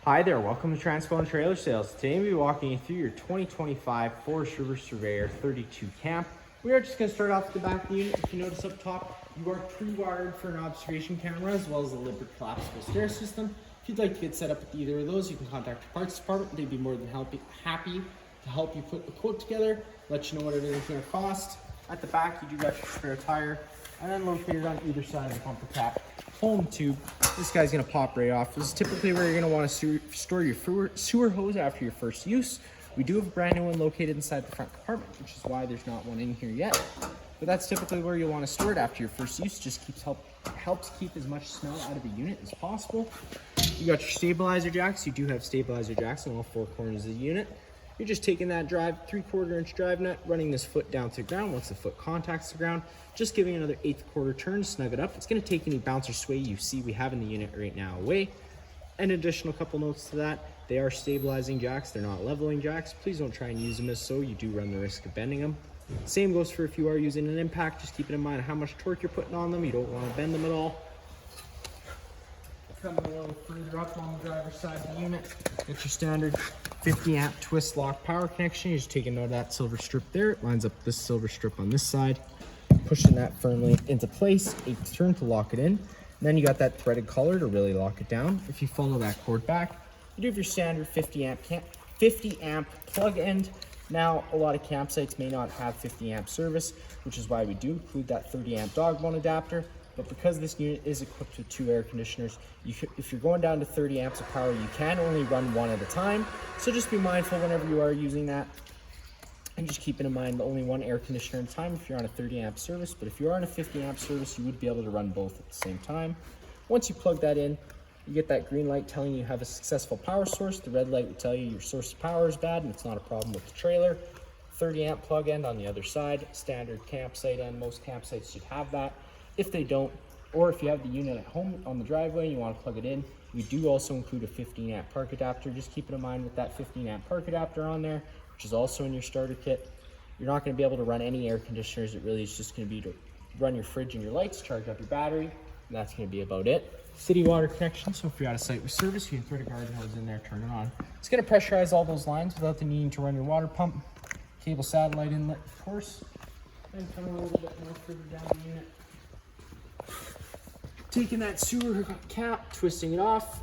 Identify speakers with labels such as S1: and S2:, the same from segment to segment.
S1: Hi there, welcome to Transpo Trailer Sales. Today we'll be walking you through your 2025 Forest River Surveyor 32Camp. We are just going to start off at the back of the unit. If you notice up top, you are pre-wired for an observation camera as well as a Lippert collapsible stair system. If you'd like to get set up with either of those, you can contact your parts department. They'd be more than happy to help you put the quote together, let you know what everything's going to cost. At the back, you do got your spare tire, and then located on either side of the bumper cap, home tube. This guy's gonna pop right off. This is typically where you're gonna want to store your sewer hose after your first use. We do have a brand new one located inside the front compartment, which is why there's not one in here yet. But that's typically where you'll want to store it after your first use. Just helps keep as much smell out of the unit as possible. You got your stabilizer jacks. You do have stabilizer jacks on all four corners of the unit. You're just taking that 3/4 inch drive nut, running this foot down to the ground. Once the foot contacts the ground, just giving another 1/8 quarter turn to snug it up. It's going to take any bounce or sway you see we have in the unit right now away. An additional couple notes to that, they are stabilizing jacks, they're not leveling jacks. Please don't try and use them as so, you do run the risk of bending them. Same goes for if you are using an impact, just keeping in mind how much torque you're putting on them. You don't want to bend them at all. Coming a little further up on the driver's side of the unit, get your standard 50 amp twist lock power connection. You're just taking note of that silver strip there. It lines up this silver strip on this side, pushing that firmly into place, 8th turn to lock it in. And then you got that threaded collar to really lock it down. If you follow that cord back, you do have your standard 50 amp plug end. Now, a lot of campsites may not have 50 amp service, which is why we do include that 30 amp dog bone adapter. But because this unit is equipped with 2 air conditioners, if you're going down to 30 amps of power, you can only run one at a time. So just be mindful whenever you are using that. And just keeping in mind only 1 air conditioner at a time if you're on a 30 amp service. But if you're on a 50 amp service, you would be able to run both at the same time. Once you plug that in, you get that green light telling you have a successful power source. The red light will tell you your source of power is bad and it's not a problem with the trailer. 30 amp plug end on the other side, standard campsite end. Most campsites should have that. If they don't, or if you have the unit at home on the driveway and you want to plug it in, we do also include a 15 amp park adapter. Just keep it in mind with that 15 amp park adapter on there, which is also in your starter kit. You're not going to be able to run any air conditioners. It really is just going to be to run your fridge and your lights, charge up your battery, and that's going to be about it. City water connection, so if you're at a site with service, you can thread a garden hose in there, turn it on. It's going to pressurize all those lines without the needing to run your water pump. Cable satellite inlet, of course. And coming a little bit more further down the unit. Taking that sewer cap, twisting it off.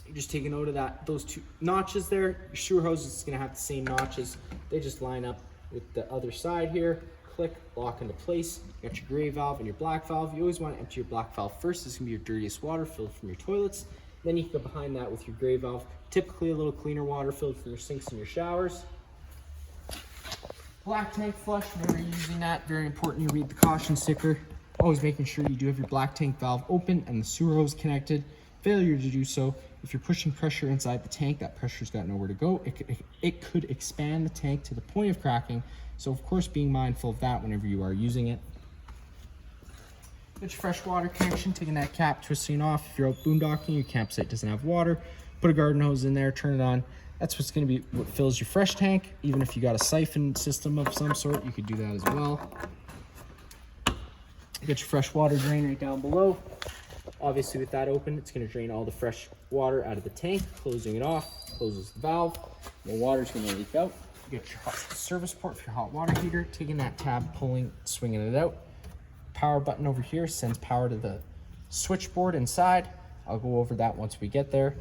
S1: You're just taking note of those 2 notches there. Your sewer hose is going to have the same notches. They just line up with the other side here. Click, lock into place. You got your gray valve and your black valve. You always want to empty your black valve first. This is going to be your dirtiest water filled from your toilets. Then you can go behind that with your gray valve. Typically a little cleaner water filled from your sinks and your showers. Black tank flush, whenever you're using that, very important you read the caution sticker. Always making sure you do have your black tank valve open and the sewer hose connected. Failure to do so, if you're pushing pressure inside the tank, that pressure's got nowhere to go. It could expand the tank to the point of cracking. So of course, being mindful of that whenever you are using it. Get your fresh water connection, taking that cap, twisting it off. If you're out boondocking, your campsite doesn't have water, put a garden hose in there, turn it on. That's what's going to be what fills your fresh tank. Even if you got a siphon system of some sort, you could do that as well. Get your fresh water drain right down below. Obviously with that open, it's going to drain all the fresh water out of the tank. Closing it off, closes the valve. No water's going to leak out. You get your hot service port for your hot water heater. Taking that tab, pulling, swinging it out. Power button over here sends power to the switchboard inside. I'll go over that once we get there.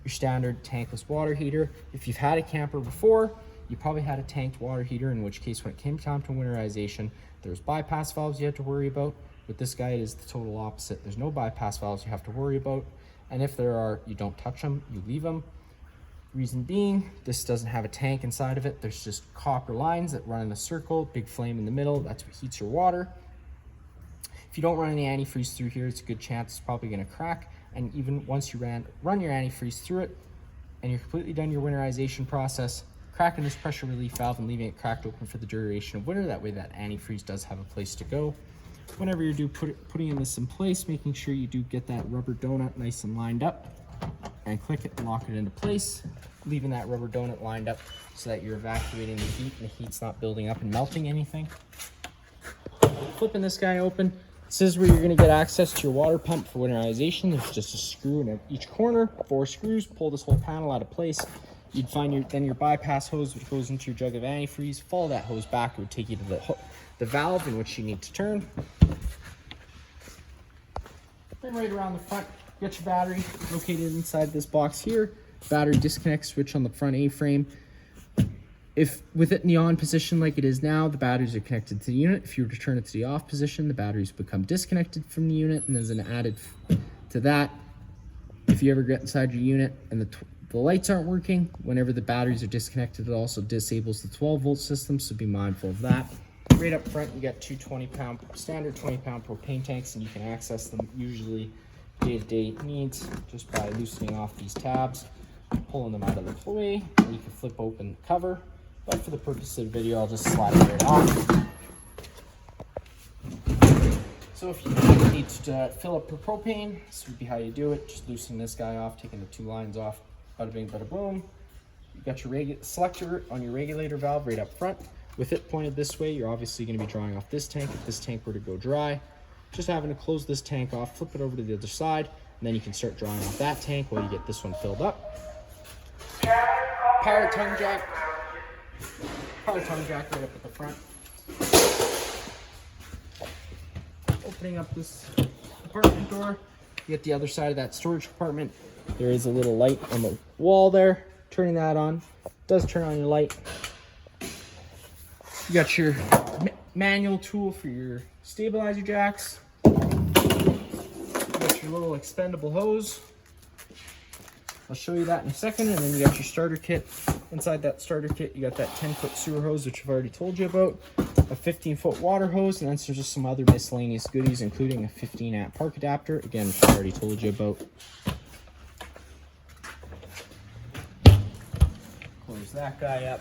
S1: Your standard tankless water heater. If you've had a camper before, you probably had a tanked water heater, in which case when it came time to winterization, there's bypass valves you have to worry about. With this guy, it is the total opposite. There's no bypass valves you have to worry about. And if there are, you don't touch them, you leave them. Reason being, this doesn't have a tank inside of it. There's just copper lines that run in a circle, big flame in the middle. That's what heats your water. If you don't run any antifreeze through here, it's a good chance it's probably going to crack. And even once you run your antifreeze through it and you're completely done your winterization process, cracking this pressure relief valve and leaving it cracked open for the duration of winter. That way that antifreeze does have a place to go. Whenever you putting this in place, making sure you do get that rubber donut nice and lined up, and click it and lock it into place, leaving that rubber donut lined up so that you're evacuating the heat and the heat's not building up and melting anything. Flipping this guy open, This is where you're going to get access to your water pump for winterization. There's just a screw in each corner, 4 screws, pull this whole panel out of place. You'd find your bypass hose, which goes into your jug of antifreeze. Follow that hose back, it would take you to the valve in which you need to turn. Then right around the front, you got your battery located inside this box here. Battery disconnect switch on the front A-frame. If with it in the on position like it is now, the batteries are connected to the unit. If you were to turn it to the off position, the batteries become disconnected from the unit. And there's an added to that, if you ever get inside your unit and the lights aren't working, whenever the batteries are disconnected, it also disables the 12-volt system, so be mindful of that. Right up front, you got 2 20-pound, standard 20-pound propane tanks, and you can access them usually day-to-day needs just by loosening off these tabs, pulling them out of the way, and you can flip open the cover. But for the purpose of the video, I'll just slide it right off. So if you need to fill up your propane, this would be how you do it. Just loosening this guy off, taking the 2 lines off, bada bing, bada boom. You got your selector on your regulator valve right up front. With it pointed this way, you're obviously going to be drawing off this tank. If this tank were to go dry, just having to close this tank off, flip it over to the other side, and then you can start drawing off that tank while you get this one filled up. Power tongue jack. Power tongue jack right up at the front. Opening up this compartment door, you get the other side of that storage compartment. There is a little light on the wall there. Turning that on, it does turn on your light. You got your manual tool for your stabilizer jacks. You got your little expendable hose. I'll show you that in a second. And then you got your starter kit. Inside that starter kit, you got that 10-foot sewer hose, which I've already told you about, a 15-foot water hose, and then there's just some other miscellaneous goodies, including a 15-amp park adapter, again, which I've already told you about. Close that guy up.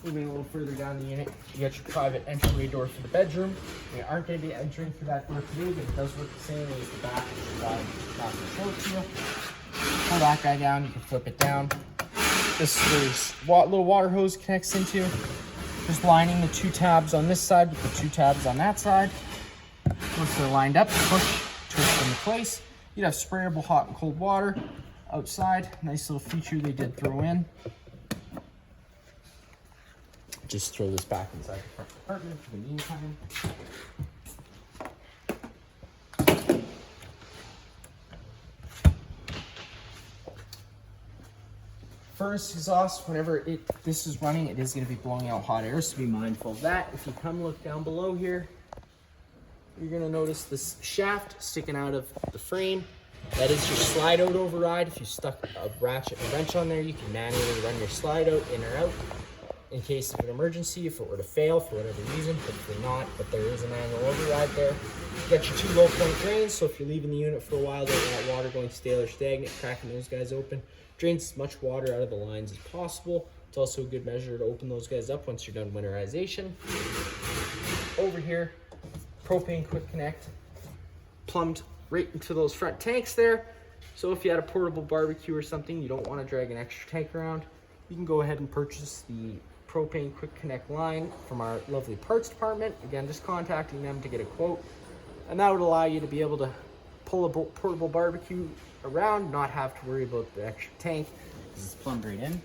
S1: Moving a little further down the unit, you got your private entryway door for the bedroom. We aren't going to be entering through that door today, but it does work the same as the back, which is why I'm not going to show it to you. Pull that guy down, you can flip it down. This is where little water hose connects into. Just lining the 2 tabs on this side with the 2 tabs on that side. Once they're lined up, push, twist into place. You'd have sprayable hot and cold water outside. Nice little feature they did throw in. Just throw this back inside the front compartment for the meantime. Furnace exhaust, whenever this is running, it is going to be blowing out hot air, so be mindful of that. If you come look down below here, you're going to notice this shaft sticking out of the frame. That is your slide out override. If you stuck a ratchet and wrench on there, you can manually run your slide out in or out in case of an emergency. If it were to fail for whatever reason, hopefully not, but there is a manual override there. You got your 2 low point drains, so if you're leaving the unit for a while, don't want water going stale or stagnant, cracking those guys open. Drains as much water out of the lines as possible. It's also a good measure to open those guys up once you're done winterization. Over here, propane quick connect, plumbed right into those front tanks there. So if you had a portable barbecue or something, you don't want to drag an extra tank around, you can go ahead and purchase the propane quick connect line from our lovely parts department. Again, just contacting them to get a quote, and that would allow you to be able to pull a portable barbecue around, not have to worry about the extra tank because it's plumbed right in.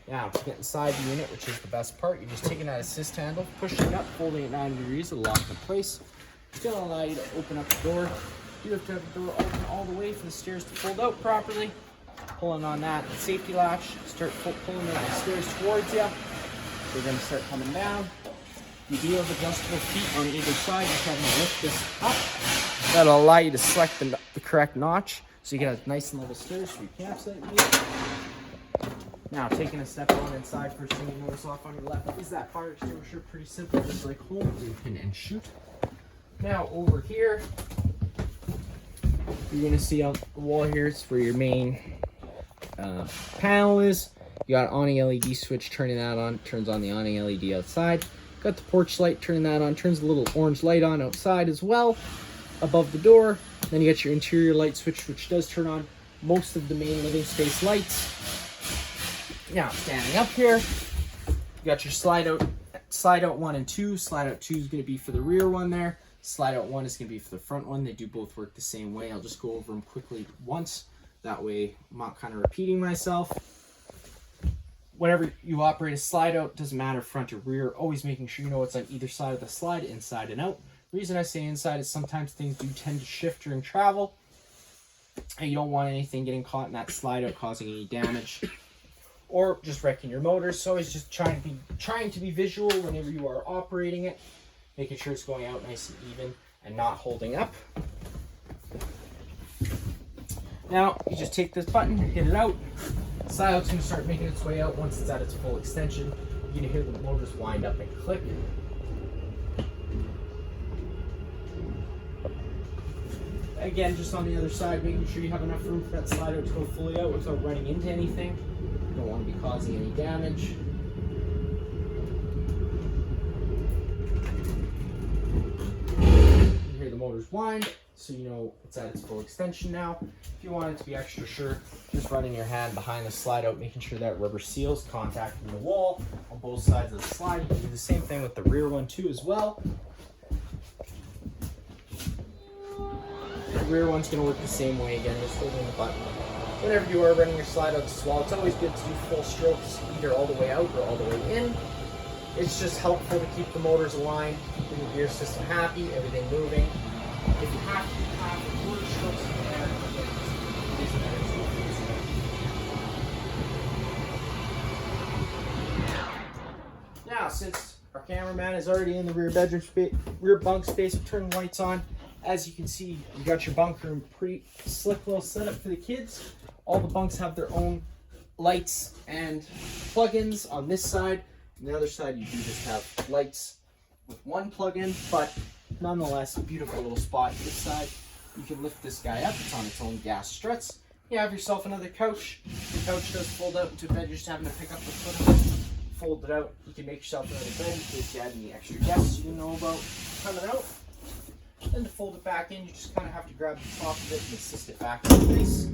S1: Now to get inside the unit, which is the best part, you're just taking that assist handle, pushing it up, folding it 90 degrees, it'll lock in place. It's going to allow you to open up the door. You have to have the door open all the way for the stairs to fold out properly. Pulling on that safety latch, start pulling the stairs towards you. They're going to start coming down. You do have adjustable feet on either side. Just having to lift this up. That'll allow you to select the correct notch, so you can have nice and level stairs for your campsite. Now, taking a step on inside, first thing you notice off on your left is that fire extinguisher. Pretty simple, just like home, where you pin and shoot. Now, over here, you're going to see on the wall here, it's where your main panel is. You got an awning LED switch, turning that on, turns on the awning LED outside. Got the porch light, turning that on, turns a little orange light on outside as well, above the door. Then you got your interior light switch, which does turn on most of the main living space lights. Now, standing up here, you got your slide out slide out 1 and 2. Slide out 2 is going to be for the rear one there. Slide out 1 is going to be for the front one. They do both work the same way. I'll just go over them quickly once. That way I'm not kind of repeating myself. Whenever you operate a slide out, doesn't matter front or rear, always making sure you know what's on either side of the slide, inside and out. The reason I say inside is sometimes things do tend to shift during travel, and you don't want anything getting caught in that slide out causing any damage or just wrecking your motor. So always just trying to be visual whenever you are operating it, making sure it's going out nice and even and not holding up. Now you just take this button, hit it out. Slide out's going to start making its way out. Once it's at its full extension, you're going to hear the motors wind up and click. Again, just on the other side, making sure you have enough room for that slide out to go fully out without running into anything. You don't want to be causing any damage. You hear the motors wind, so you know it's at its full extension now. If you want it to be extra sure, just running your hand behind the slide out, making sure that rubber seals contacting the wall on both sides of the slide. You can do the same thing with the rear one too as well. The rear one's going to work the same way again, just holding the button. Whenever you are running your slide out as well, it's always good to do full strokes, either all the way out or all the way in. It's just helpful to keep the motors aligned, keeping the gear system happy, everything moving. If you have to have the quarter strokes in there, it is better. Now, since our cameraman is already in the rear bunk space, we'll turn the lights on. As you can see, you got your bunk room, pretty slick little setup for the kids. All the bunks have their own lights and plugins on this side. On the other side, you do just have lights with one plug-in, but nonetheless, beautiful little spot. This side, you can lift this guy up. It's on its own gas struts. You have yourself another couch. The couch does fold out into a bed. You're just having to pick up the foot of it, fold it out. You can make yourself another bed in case you had any extra guests you didn't know about coming out. Then to fold it back in, you just kind of have to grab the top of it and assist it back into place,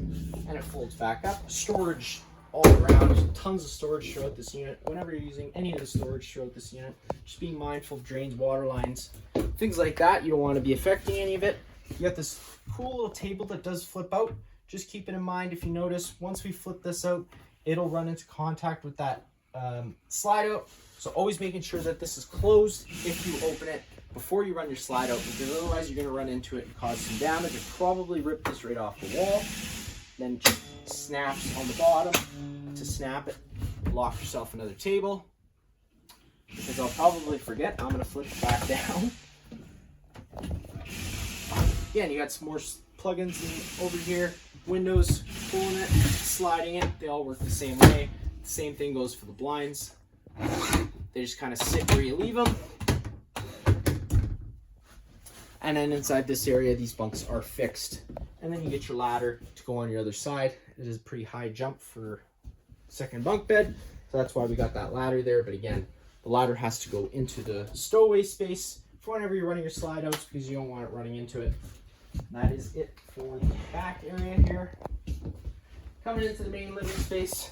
S1: and it folds back up. Storage all around, tons of storage throughout this unit. Whenever you're using any of the storage throughout this unit, just being mindful of drains, water lines, things like that. You don't want to be affecting any of it. You got this cool little table that does flip out. Just keep it in mind, if you notice, once we flip this out, it'll run into contact with that slide out. So always making sure that this is closed if you open it before you run your slide out, because otherwise you're going to run into it and cause some damage. It probably rip this right off the wall. Then just snaps on the bottom to snap it. Lock yourself another table, because I'll probably forget. I'm going to flip it back down. Again, you got some more plugins over here. Windows, pulling it, sliding it. They all work the same way. The same thing goes for the blinds. They just kind of sit where you leave them. And then inside this area, these bunks are fixed. And then you get your ladder to go on your other side. It is a pretty high jump for second bunk bed. So that's why we got that ladder there. But again, the ladder has to go into the stowaway space for whenever you're running your slide outs, because you don't want it running into it. And that is it for the back area here. Coming into the main living space,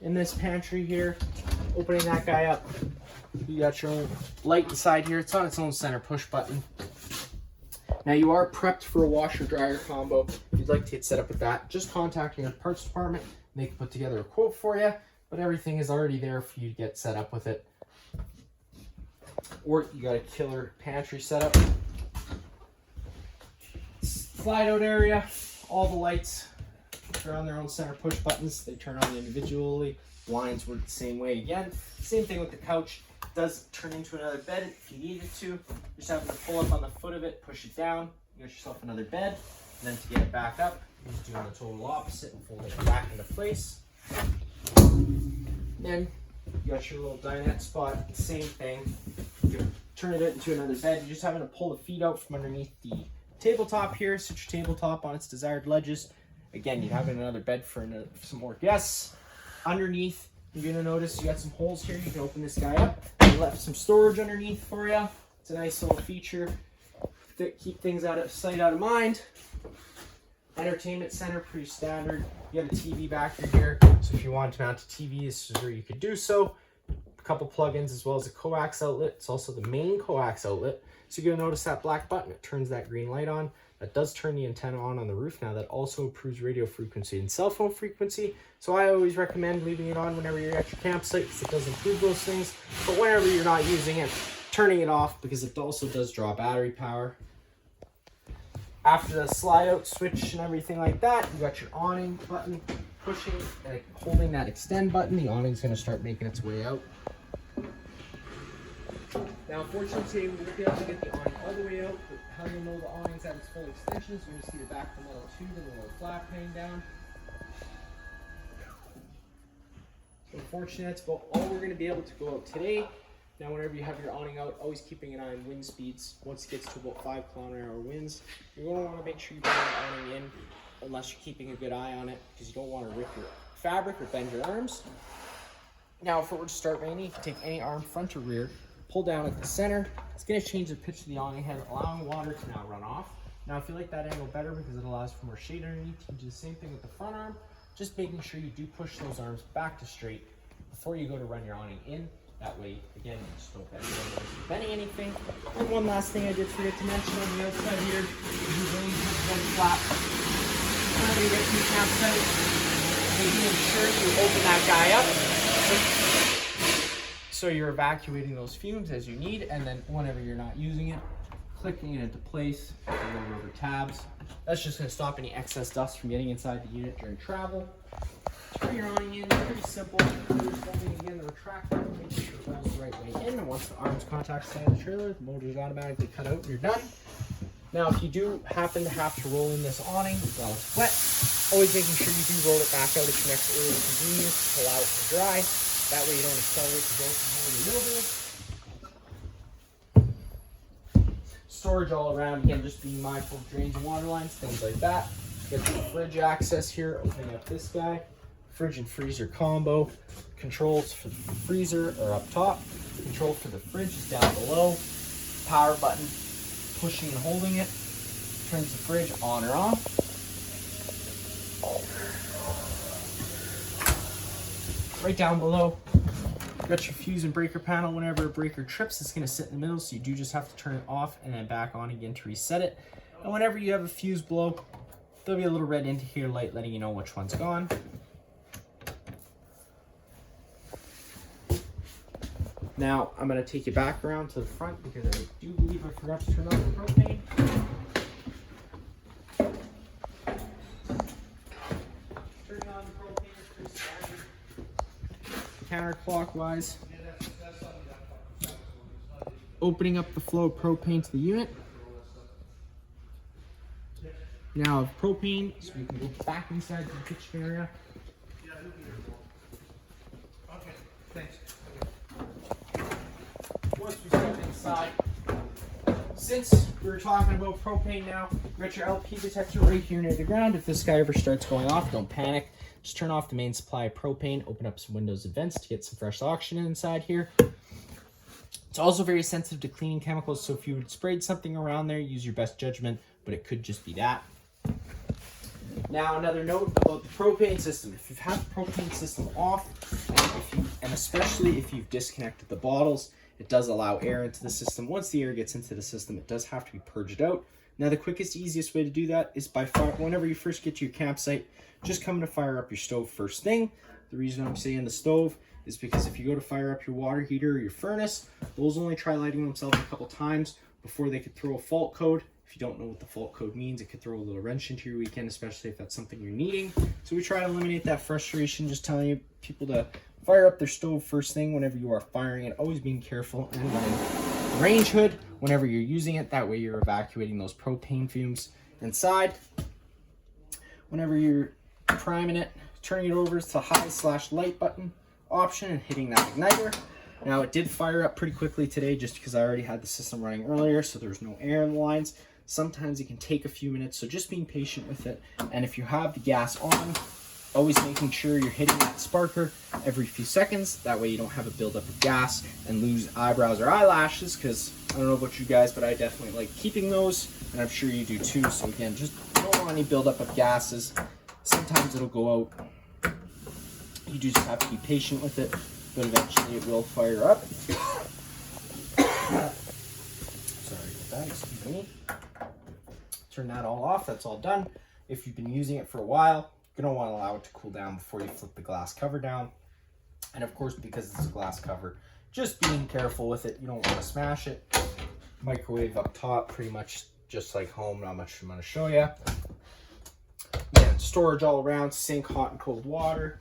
S1: in this pantry here, opening that guy up, you got your own light inside here. It's on its own center push button. Now you are prepped for a washer dryer combo. If you'd like to get set up with that, just contact your parts department and they can put together a quote for you, but everything is already there for you to get set up with it. Or you got a killer pantry setup. Slide out area, all the lights, they're on their own center push buttons. They turn on individually. Blinds work the same way again. Same thing with the couch. It does turn into another bed if you needed to. Just having to pull up on the foot of it, push it down, you got yourself another bed. And then to get it back up, you just do the total opposite and fold it back into place. Then you got your little dinette spot, same thing. You turn it into another bed. You're just having to pull the feet out from underneath the tabletop here, sit your tabletop on its desired ledges. Again, you're having another bed for some more guests. Underneath, you're gonna notice you got some holes here. You can open this guy up. We left some storage underneath for you. It's a nice little feature. Keep things out of sight, out of mind. Entertainment center, pretty standard. You have a TV back in here, so if you want to mount a TV, this is where you could do so. couple plugins as well as a coax outlet. It's also the main coax outlet. So you're gonna notice that black button, it turns that green light on. That does turn the antenna on the roof. Now that also improves radio frequency and cell phone frequency. So I always recommend leaving it on whenever you're at your campsite because it does improve those things. But whenever you're not using it, turning it off because it also does draw battery power. After the slide out switch and everything like that, you got your awning button pushing and holding that extend button. The awning's gonna start making its way out. Now, unfortunately, today we won't be able to get the awning all the way out, but how you'll know the awning's at its full extension is you're going to see the back of the metal tube and the little flap hang down. So unfortunately, that's about all we're going to be able to go out today. Now, whenever you have your awning out, always keeping an eye on wind speeds. Once it gets to about 5 km/h winds, you're going to want to make sure you bring the awning in, unless you're keeping a good eye on it, because you don't want to rip your fabric or bend your arms. Now, if it were to start raining, you can take any arm, front or rear, pull down at the center. It's going to change the pitch of the awning head, allowing water to now run off. Now, if you like that angle better because it allows for more shade underneath, you can do the same thing with the front arm, just making sure you do push those arms back to straight before you go to run your awning in. That way, again, you just don't bending anything. And one last thing I did forget to mention on the outside here is you really just one flap. Whenever you get to your campsite, making sure you open that guy up. So you're evacuating those fumes as you need, and then whenever you're not using it, clicking it into place with the little rubber tabs. That's just going to stop any excess dust from getting inside the unit during travel. Turn your awning in, pretty simple. You're just holding again the retractor, make sure it rolls the right way in, and once the arms contact the side of the trailer, the motor is automatically cut out and you're done. Now, if you do happen to have to roll in this awning while it's wet, always making sure you do roll it back out at your next earliest convenience to allow it to dry. That way you don't accelerate the growth of mildew. Storage all around, again, just being mindful of drains and water lines, things like that. Get the fridge access here, opening up this guy. Fridge and freezer combo. Controls for the freezer are up top. Control for the fridge is down below. Power button, pushing and holding it. Turns the fridge on or off. Right down below, got your fuse and breaker panel. Whenever a breaker trips, it's going to sit in the middle, so you do just have to turn it off and then back on again to reset it. And whenever you have a fuse blow, there'll be a little red indicator light letting you know which one's gone. Now, I'm going to take you back around to the front because I do believe I forgot to turn on the propane. Turning on the propane is pretty standard. Counterclockwise. Opening up the flow of propane to the unit. Now of propane, so we can go back inside the kitchen area.
S2: Okay, thanks.
S1: Once we step inside, since we were talking about propane now, you got your LP detector right here near the ground. If this guy ever starts going off, don't panic. Just turn off the main supply of propane, open up some windows and vents to get some fresh oxygen inside here. It's also very sensitive to cleaning chemicals, so if you had sprayed something around there, use your best judgment, but it could just be that. Now, another note about the propane system. If you've had the propane system off, and especially if you've disconnected the bottles, it does allow air into the system. Once the air gets into the system, it does have to be purged out. Now, the quickest, easiest way to do that is by whenever you first get to your campsite, just come to fire up your stove first thing. The reason I'm saying the stove is because if you go to fire up your water heater or your furnace, those only try lighting themselves a couple times before they could throw a fault code. If you don't know what the fault code means, it could throw a little wrench into your weekend, especially if that's something you're needing. So we try to eliminate that frustration, just telling you people to fire up their stove first thing whenever you are firing it, always being careful and running the range hood whenever you're using it. That way you're evacuating those propane fumes inside. Whenever you're priming it, turning it over to the high/light button option and hitting that igniter. Now, it did fire up pretty quickly today just because I already had the system running earlier, so there's no air in the lines. Sometimes it can take a few minutes, so just being patient with it. And if you have the gas on, always making sure you're hitting that sparker every few seconds. That way you don't have a buildup of gas and lose eyebrows or eyelashes, because I don't know about you guys, but I definitely like keeping those, and I'm sure you do too. So again, just don't want any buildup of gases. Sometimes it'll go out. You just have to be patient with it. but eventually it will fire up. Sorry about that, excuse me. Turn that all off, that's all done. If you've been using it for a while, you're gonna want to allow it to cool down before you flip the glass cover down. And of course, because it's a glass cover, just being careful with it. You don't want to smash it. Microwave up top, pretty much just like home, not much I'm gonna show you. Yeah, storage all around, sink, hot and cold water.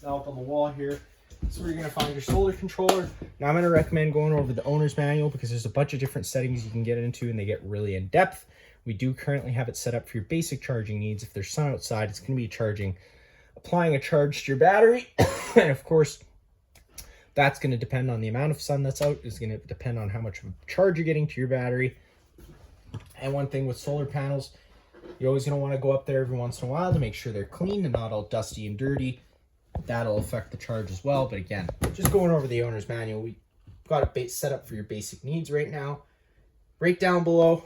S1: Now up on the wall here, so where you're gonna find your solar controller. Now I'm gonna recommend going over the owner's manual because there's a bunch of different settings you can get into and they get really in depth. We do currently have it set up for your basic charging needs. If there's sun outside, it's gonna be applying a charge to your battery. And of course, that's gonna depend on the amount of sun that's out. It's gonna depend on how much of a charge you're getting to your battery. And one thing with solar panels, you're always gonna wanna go up there every once in a while to make sure they're clean and not all dusty and dirty. That'll affect the charge as well. But again, just going over the owner's manual, we got it set up for your basic needs right now. Right down below,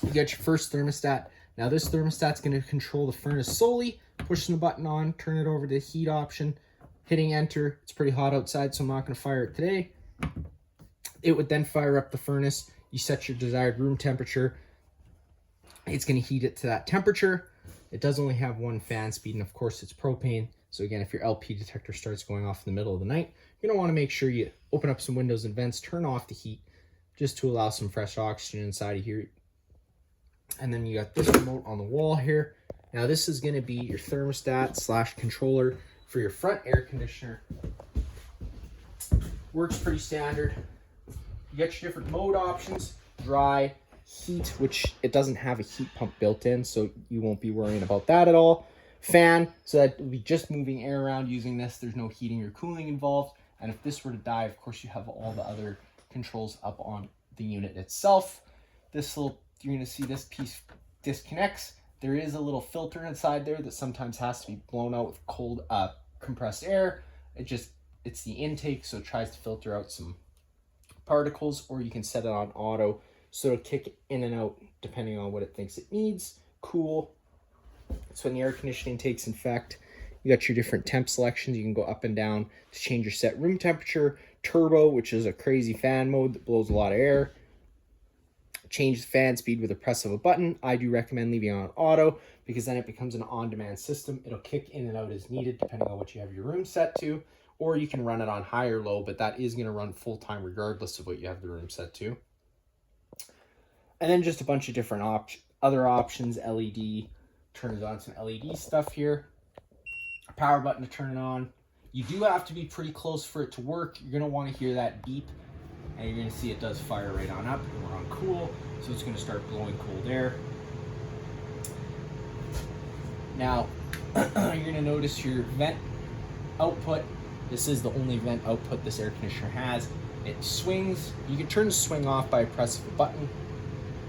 S1: you got your first thermostat. Now this thermostat's going to control the furnace solely. Pushing the button on, turn it over to the heat option, hitting enter. It's pretty hot outside, so I'm not going to fire it today. It would then fire up the furnace. You set your desired room temperature. It's going to heat it to that temperature. It does only have one fan speed, and of course it's propane. So again, if your LP detector starts going off in the middle of the night, you're gonna wanna make sure you open up some windows and vents, turn off the heat, just to allow some fresh oxygen inside of here. And then you got this remote on the wall here. Now this is gonna be your thermostat / controller for your front air conditioner. Works pretty standard. You get your different mode options, dry, heat, which it doesn't have a heat pump built in, so you won't be worrying about that at all. Fan, so that will be just moving air around using this. There's no heating or cooling involved. And if this were to die, of course, you have all the other controls up on the unit itself. This little, you're going to see this piece disconnects. There is a little filter inside there that sometimes has to be blown out with cold compressed air. It's the intake, so it tries to filter out some particles, or you can set it on auto so it'll kick in and out depending on what it thinks it needs. Cool. So when the air conditioning takes effect, you got your different temp selections. You can go up and down to change your set room temperature. Turbo, which is a crazy fan mode that blows a lot of air. Change the fan speed with a press of a button. I do recommend leaving on auto because then it becomes an on-demand system. It'll kick in and out as needed depending on what you have your room set to. Or you can run it on high or low, but that is going to run full-time regardless of what you have the room set to. And then just a bunch of different other options. LED. Turn it on, some LED stuff here. Power button to turn it on. You do have to be pretty close for it to work. You're gonna want to hear that beep, and you're gonna see it does fire right on up. And we're on cool, so it's gonna start blowing cold air. Now, you're gonna notice your vent output. This is the only vent output this air conditioner has. It swings. You can turn the swing off by a press of a button.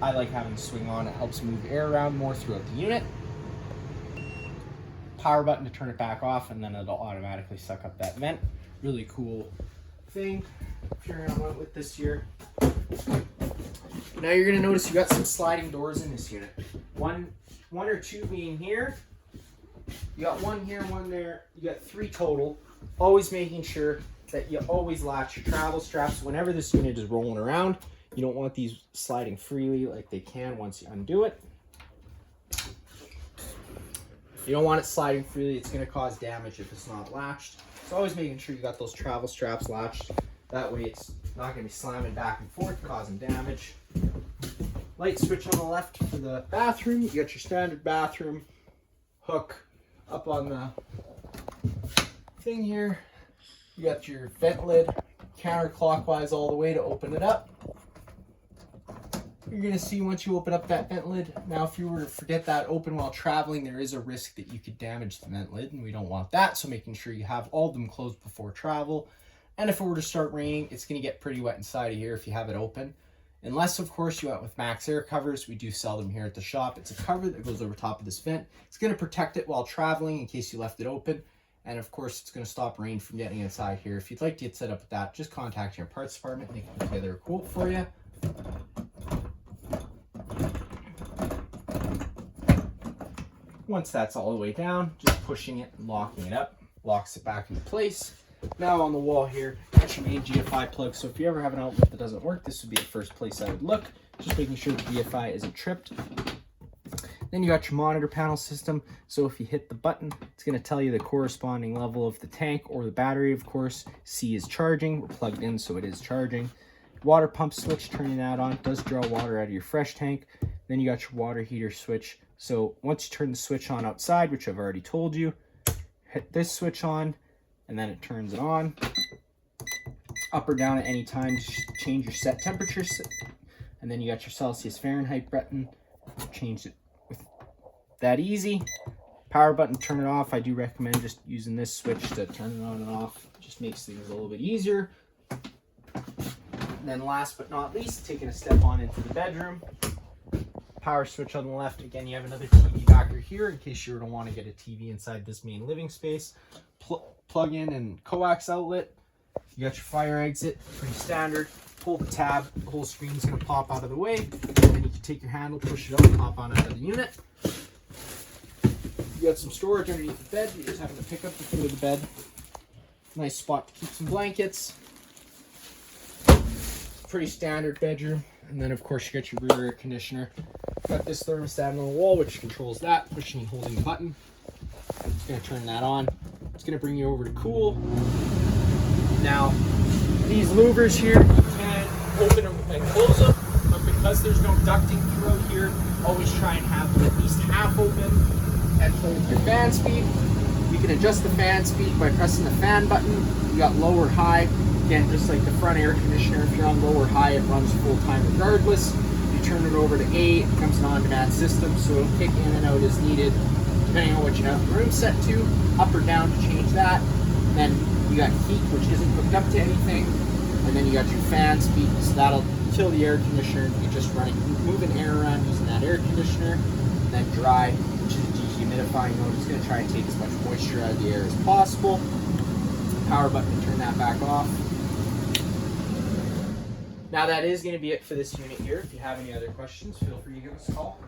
S1: I like having the swing on. It helps move air around more throughout the unit. Power button to turn it back off, and then it'll automatically suck up that vent. Really cool thing. If you're gonna run with this here. Now you're gonna notice you got some sliding doors in this unit. One or two being here. You got one here, one there. You got 3 total. Always making sure that you always latch your travel straps whenever this unit is rolling around. You don't want these sliding freely like they can once you undo it. You don't want it sliding freely. It's going to cause damage if it's not latched. So always making sure you got those travel straps latched. That way it's not going to be slamming back and forth, causing damage. Light switch on the left for the bathroom. You got your standard bathroom hook up on the thing here. You got your vent lid counterclockwise all the way to open it up. You're going to see once you open up that vent lid. Now, if you were to forget that open while traveling, there is a risk that you could damage the vent lid, and we don't want that. So making sure you have all of them closed before travel. And if it were to start raining, it's going to get pretty wet inside of here if you have it open. Unless, of course, you went with max air covers. We do sell them here at the shop. It's a cover that goes over top of this vent. It's going to protect it while traveling in case you left it open. And of course, it's going to stop rain from getting inside here. If you'd like to get set up with that, just contact your parts department and they can put together a quote for you. Once that's all the way down, just pushing it and locking it up, locks it back into place. Now on the wall here, that's your main GFI plug. So if you ever have an outlet that doesn't work, this would be the first place I would look. Just making sure the GFI isn't tripped. Then you got your monitor panel system. So if you hit the button, it's going to tell you the corresponding level of the tank or the battery, of course. C is charging. We're plugged in, so it is charging. Water pump switch, turning that on, does draw water out of your fresh tank. Then you got your water heater switch. So once you turn the switch on outside, which I've already told you, hit this switch on, and then it turns it on. Up or down at any time to change your set temperature. And then you got your Celsius Fahrenheit button. Change it with that easy. Power button, turn it off. I do recommend just using this switch to turn it on and off. It just makes things a little bit easier. And then last but not least, taking a step on into the bedroom. Power switch on the left. Again, you have another TV backer here in case you were to want to get a TV inside this main living space. Plug in and coax outlet. You got your fire exit, pretty standard. Pull the tab, the whole screen's going to pop out of the way. And then you can take your handle, push it up, pop on out of the unit. You got some storage underneath the bed. You're just having to pick up the foot of the bed. Nice spot to keep some blankets. Pretty standard bedroom. And then of course you got your rear air conditioner. Got this thermostat on the wall which controls that, pushing and holding the button. It's going to turn that on. It's going to bring you over to cool. Now these louvers here, you can open them and close them, but because there's no ducting throughout here, always try and have them at least half open and hold your fan speed. You can adjust the fan speed by pressing the fan button. You got low or high. Again, just like the front air conditioner, if you're on low or high, it runs full time regardless. You turn it over to A, it becomes an on-demand system, so it'll kick in and out as needed, depending on what you have the room set to, up or down to change that. And then you got heat, which isn't hooked up to anything. And then you got your fan speed, so that'll kill the air conditioner. You're just moving air around using that air conditioner. And then dry, which is a dehumidifying mode. It's going to try and take as much moisture out of the air as possible. Power button to turn that back off. Now that is going to be it for this unit here. If you have any other questions, feel free to give us a call.